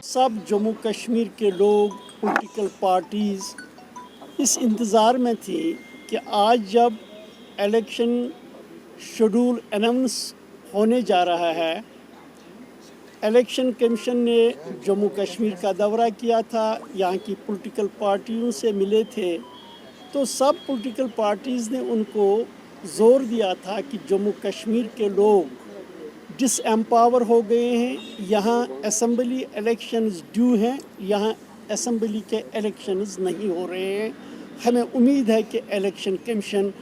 सब जम्मू कश्मीर के लोग, पॉलिटिकल पार्टीज़ इस इंतज़ार में थी कि आज जब इलेक्शन शेड्यूल अनाउंस होने जा रहा है, इलेक्शन कमीशन ने जम्मू कश्मीर का दौरा किया था, यहाँ की पॉलिटिकल पार्टियों से मिले थे, तो सब पॉलिटिकल पार्टीज़ ने उनको ज़ोर दिया था कि जम्मू कश्मीर के लोग डिसएम्पावर हो गए हैं, यहाँ असम्बली इलेक्शंस ड्यू हैं, यहाँ असम्बली के इलेक्शंस नहीं हो रहे हैं। हमें उम्मीद है कि इलेक्शन कमीशन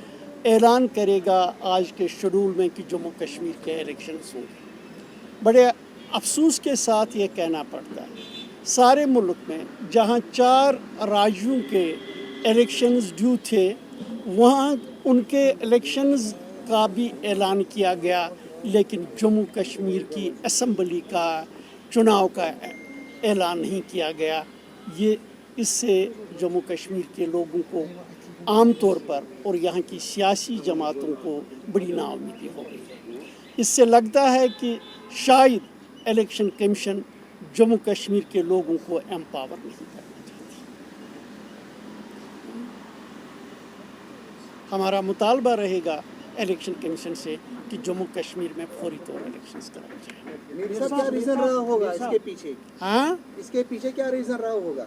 ऐलान करेगा आज के शेड्यूल में कि जम्मू कश्मीर के इलेक्शंस होंगे। बड़े अफसोस के साथ ये कहना पड़ता है, सारे मुल्क में जहाँ 4 राज्यों के इलेक्शंस ड्यू थे, वहाँ उनके इलेक्शंस का भी ऐलान किया गया, लेकिन जम्मू कश्मीर की असम्बली का चुनाव का ऐलान नहीं किया गया। ये इससे जम्मू कश्मीर के लोगों को आम तौर पर और यहाँ की सियासी जमातों को बड़ी नाउम्मीदी हो रही है। इससे लगता है कि शायद इलेक्शन कमीशन जम्मू कश्मीर के लोगों को एम्पावर नहीं करना चाहती। हमारा मुतालबा रहेगा इलेक्शन कमीशन से कि जम्मू कश्मीर में फौरी तौर इलेक्शंस कराए जाएं। क्या रीज़न रहा होगा इसके पीछे? हाँ, इसके पीछे क्या रीज़न रहा होगा?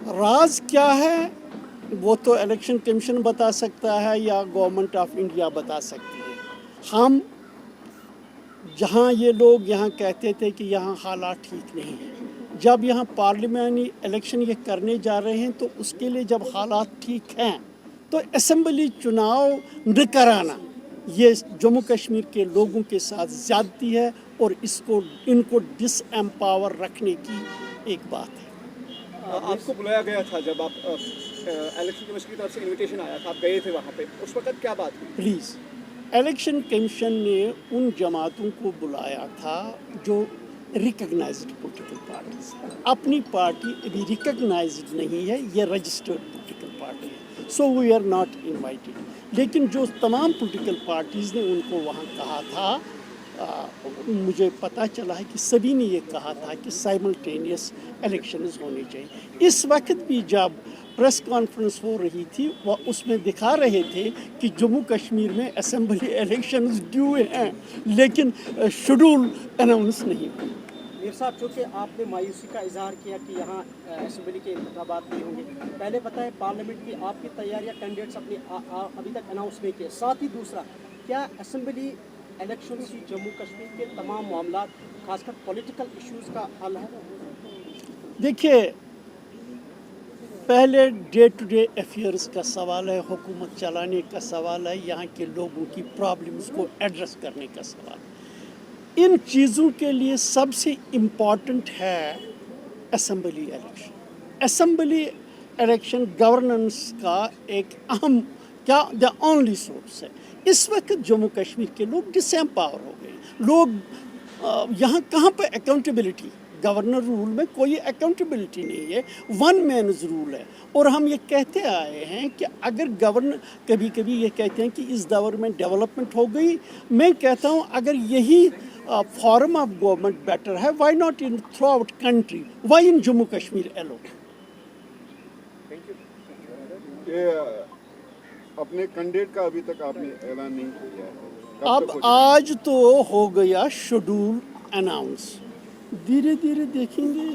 राज क्या है वो तो इलेक्शन कमीशन बता सकता है या गवर्नमेंट ऑफ इंडिया बता सकती है। हम जहाँ ये लोग यहाँ कहते थे कि यहाँ हालात ठीक नहीं हैं, जब यहाँ पार्लियामेंट्री इलेक्शन ये करने जा रहे हैं तो उसके लिए जब हालात ठीक हैं तो असम्बली चुनाव न कराना ये जम्मू कश्मीर के लोगों के साथ ज़्यादती है और इनको डिसएम्पावर रखने की एक बात है। आपको बुलाया गया था जब आप इलेक्शन कमीशन की तरफ से इनविटेशन आया था, आप गए थे वहाँ पे, उस वक्त क्या बात हुई? प्लीज़, इलेक्शन कमीशन ने उन जमातों को बुलाया था जो रिकग्नाइज्ड पॉलिटिकल पार्टीज। अपनी पार्टी अभी रिकग्नाइज्ड नहीं है, ये रजिस्टर्ड पॉलिटिकल पार्टी है, so we are not invited. लेकिन जो तमाम पॉलिटिकल पार्टीज़ ने उनको वहाँ कहा था, मुझे पता चला है कि सभी ने ये कहा था कि साइमल्टेनियस इलेक्शंस होने चाहिए। इस वक्त भी जब प्रेस कॉन्फ्रेंस हो रही थी वह उसमें दिखा रहे थे कि जम्मू कश्मीर में असेंबली इलेक्शंस ड्यू हैं, लेकिन शेड्यूल अनाउंस नहीं हुआ। मीर साहब, चूँकि आपने मायूसी का इजहार किया कि यहाँ असेंबली के इंतखाबात नहीं होंगे, पहले पता है पार्लियामेंट की आपकी तैयारियाँ कैंडिडेट्स अपनी अभी तक अनाउंस नहीं किए। साथ ही दूसरा, क्या असेंबली इलेक्शन की जम्मू कश्मीर के तमाम मामला खासकर पॉलिटिकल इश्यूज़ का हल है? देखिए, पहले डे टू डे अफेयर्स का सवाल है, हुकूमत चलाने का सवाल है, यहाँ के लोगों की प्रॉब्लम्स को एड्रेस करने का सवाल है। इन चीज़ों के लिए सबसे इम्पॉर्टेंट है assembly election. Assembly election governance का एक अहम द ओनली सोर्स है। इस वक्त जम्मू कश्मीर के लोग डिसएम्पावर हो गए। लोग यहाँ कहाँ पर अकाउंटेबिलिटी? गवर्नर रूल में कोई अकाउंटेबिलिटी नहीं है, वन मैन रूल है। और हम ये कहते आए हैं कि अगर गवर्नर कभी कभी ये कहते हैं कि इस दौर में डेवलपमेंट हो गई, मैं कहता हूँ अगर यही फॉर्म ऑफ गवर्नमेंट बेटर है, why not in throughout country, why in Jammu Kashmir alone? अपने कैंडिडेट का अभी तक आपने ऐलान नहीं किया है। अब आज तो हो गया शेड्यूल अनाउंस, धीरे धीरे देखेंगे,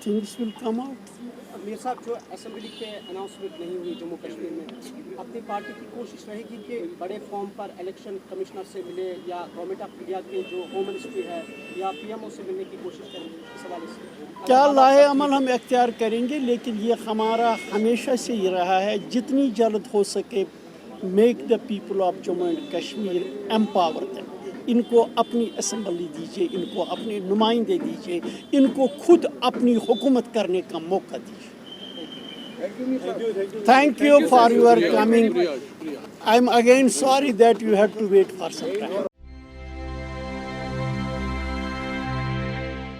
things will come out. Mir साहब, जो असेंबली के अनाउंसमेंट नहीं हुई जम्मू कश्मीर में, अपनी पार्टी की कोशिश रहेगी कि बड़े फॉर्म पर इलेक्शन कमिश्नर से मिले या गवर्नमेंट ऑफ इंडिया के जो होम मिनिस्ट्री है या पीएमओ से मिलने की कोशिश करेंगे? इस हवाले से क्या लाहे अमल हम इख्तियार करेंगे, लेकिन ये हमारा हमेशा से ही रहा है, जितनी जल्द हो सके make the people of Jammu and Kashmir empower them. इनको अपनी असम्बली दीजिए, इनको अपने नुमाइंदे दीजिए, इनको खुद अपनी हुकूमत करने का मौका दीजिए। Thank you for your coming. I am again sorry that you had to wait for some time.